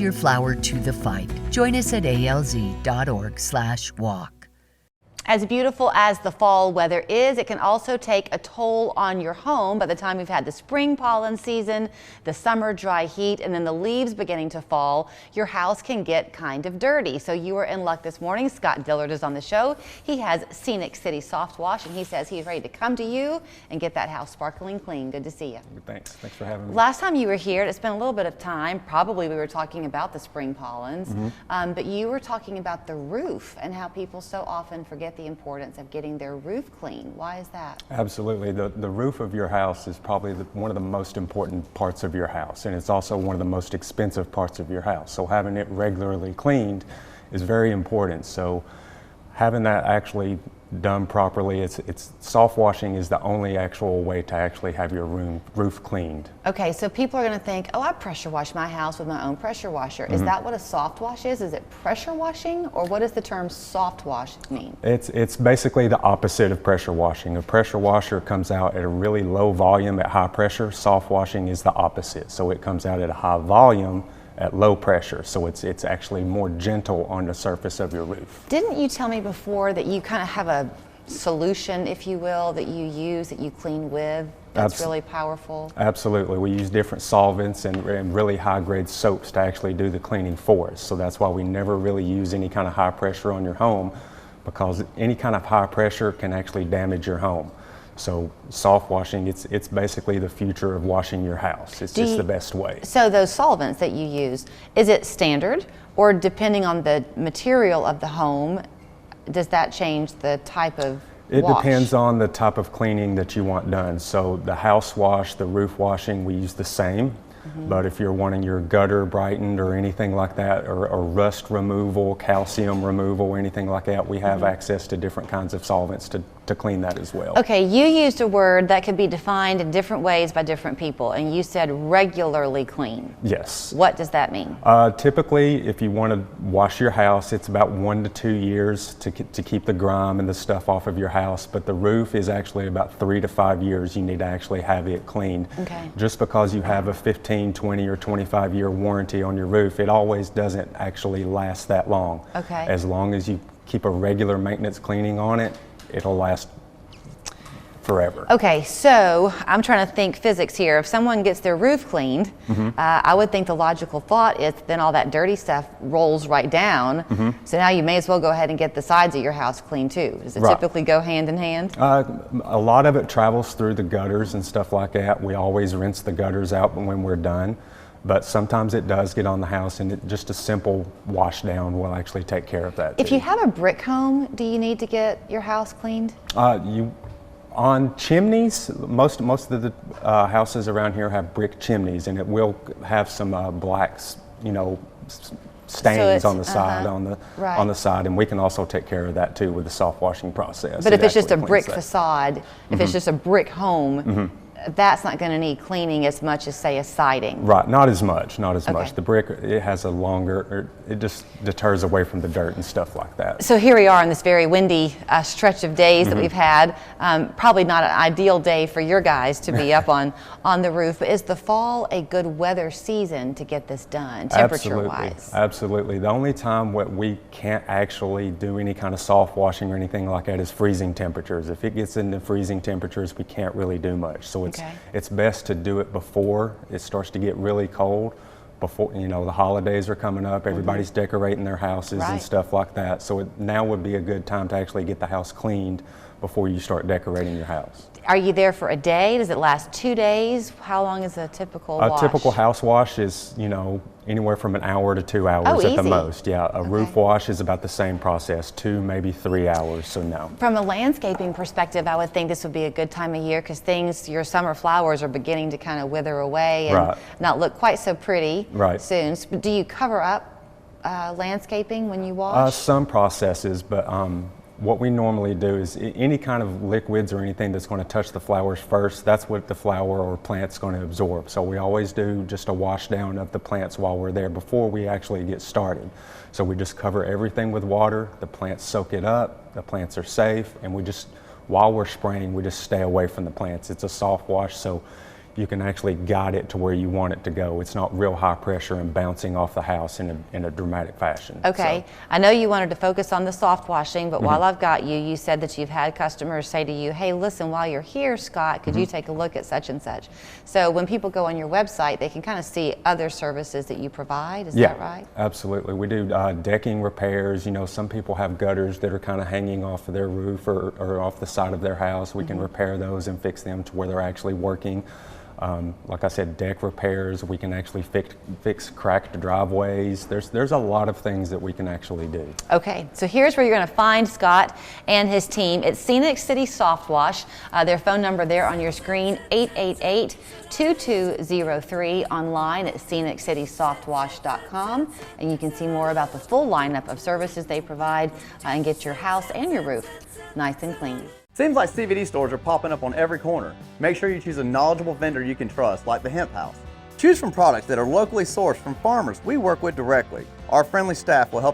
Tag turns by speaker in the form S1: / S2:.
S1: Your flower to the fight. Join us at alz.org/walk.
S2: As beautiful as the fall weather is, it can also take a toll on your home by the time we've had the spring pollen season, the summer dry heat, and then the leaves beginning to fall. Your house can get kind of dirty. So you are in luck this morning. Scott Dillard is on the show. He has Scenic City Softwash, and he says he's ready to come to you and get that house sparkling clean. Good to see you.
S3: Thanks for having me.
S2: Last time you were here, it's been a little bit of time. Probably we were talking about the spring pollens, but you were talking about the roof and how people so often forget the importance of getting their roof clean. Why is that?
S3: Absolutely. The roof of your house is probably one of the most important parts of your house, and it's also one of the most expensive parts of your house. So having it regularly cleaned is very important. So having that actually done properly, it's soft washing is the only actual way to actually have your roof cleaned.
S2: Okay, so people are going to think, oh, I pressure wash my house with my own pressure washer. Is that what a soft wash is? Is it pressure washing, or what does the term soft wash mean?
S3: It's basically the opposite of pressure washing. A pressure washer comes out at a really low volume at high pressure. Soft washing is the opposite. So it comes out at a high volume at low pressure, so it's actually more gentle on the surface of your roof.
S2: Didn't you tell me before that you kind of have a solution, if you will, that you use, that you clean with, that's really powerful? Absolutely.
S3: We use different solvents and really high-grade soaps to actually do the cleaning for us. So that's why we never really use any kind of high pressure on your home, because any kind of high pressure can actually damage your home. So soft washing, it's basically the future of washing your house. It's just the best way.
S2: So those solvents that you use, is it standard, or depending on the material of the home, does that change the type of
S3: It
S2: wash?
S3: depends on the type of cleaning that you want done. So the house wash, the roof washing, we use the same. But if you're wanting your gutter brightened or anything like that, or rust removal, calcium removal, anything like that, we have access to different kinds of solvents to clean that as well.
S2: Okay, you used a word that could be defined in different ways by different people, and you said regularly clean.
S3: Yes.
S2: What does that mean?
S3: Typically, if you want to wash your house, it's about 1 to 2 years to keep the grime and the stuff off of your house, but the roof is actually about 3 to 5 years you need to actually have it cleaned.
S2: Okay.
S3: Just because you have a 15, 20, or 25-year warranty on your roof, it always doesn't actually last that long.
S2: Okay.
S3: As long as you keep a regular maintenance cleaning on it, it'll last forever.
S2: Okay, so I'm trying to think physics here. If someone gets their roof cleaned, I would think the logical thought is then all that dirty stuff rolls right down. So now you may as well go ahead and get the sides of your house clean too. Does it typically go hand in hand?
S3: A lot of it travels through the gutters and stuff like that. We always rinse the gutters out when we're done. But sometimes it does get on the house, and just a simple wash down will actually take care of that.
S2: If you have a brick home, do you need to get your house cleaned?
S3: On chimneys, most of the houses around here have brick chimneys, and it will have some black, stains on the side, on the side, and we can also take care of that too with the soft washing process.
S2: But if it's just a brick facade, if it's just a brick home, that's not going to need cleaning as much as, say, a siding.
S3: Right, not as much. The brick, it has a longer, it just deters away from the dirt and stuff like that.
S2: So here we are on this very windy stretch of days that we've had. Probably not an ideal day for your guys to be up on the roof. But is the fall a good weather season to get this done, temperature-wise?
S3: Absolutely. The only time we can't actually do any kind of soft washing or anything like that is freezing temperatures. If it gets into freezing temperatures, we can't really do much. So it's best to do it before it starts to get really cold. Before, the holidays are coming up, everybody's decorating their houses and stuff like that. So now would be a good time to actually get the house cleaned before you start decorating your house.
S2: Are you there for a day? Does it last 2 days? How long is a typical wash?
S3: A typical house wash is, anywhere from an hour to 2 hours at the most. Yeah, a roof wash is about the same process, 2, maybe 3 hours, so no.
S2: From a landscaping perspective, I would think this would be a good time of year because your summer flowers are beginning to kind of wither away and not look quite so pretty soon. Do you cover up landscaping when you wash?
S3: Some processes, but what we normally do is any kind of liquids or anything that's going to touch the flowers first, that's what the flower or plant's going to absorb. So we always do just a wash down of the plants while we're there before we actually get started. So we just cover everything with water, the plants soak it up, the plants are safe, and while we're spraying, we just stay away from the plants. It's a soft wash, so you can actually guide it to where you want it to go. It's not real high pressure and bouncing off the house in a dramatic fashion.
S2: Okay, so I know you wanted to focus on the soft washing, but while I've got you, you said that you've had customers say to you, hey, listen, while you're here, Scott, could you take a look at such and such? So when people go on your website, they can kind of see other services that you provide, is that right?
S3: Absolutely. We do decking repairs. You know, some people have gutters that are kind of hanging off of their roof or off the side of their house. We can repair those and fix them to where they're actually working. Like I said, deck repairs, we can actually fix cracked driveways. There's a lot of things that we can actually do. Okay,
S2: so here's where you're going to find Scott and his team. It's Scenic City Softwash. Their phone number there on your screen, 888-2203, online at sceniccitysofwash.com. And you can see more about the full lineup of services they provide and get your house and your roof nice and clean.
S4: Seems like CVD stores are popping up on every corner. Make sure you choose a knowledgeable vendor you can trust, like the Hemp House. Choose from products that are locally sourced from farmers we work with directly. Our friendly staff will help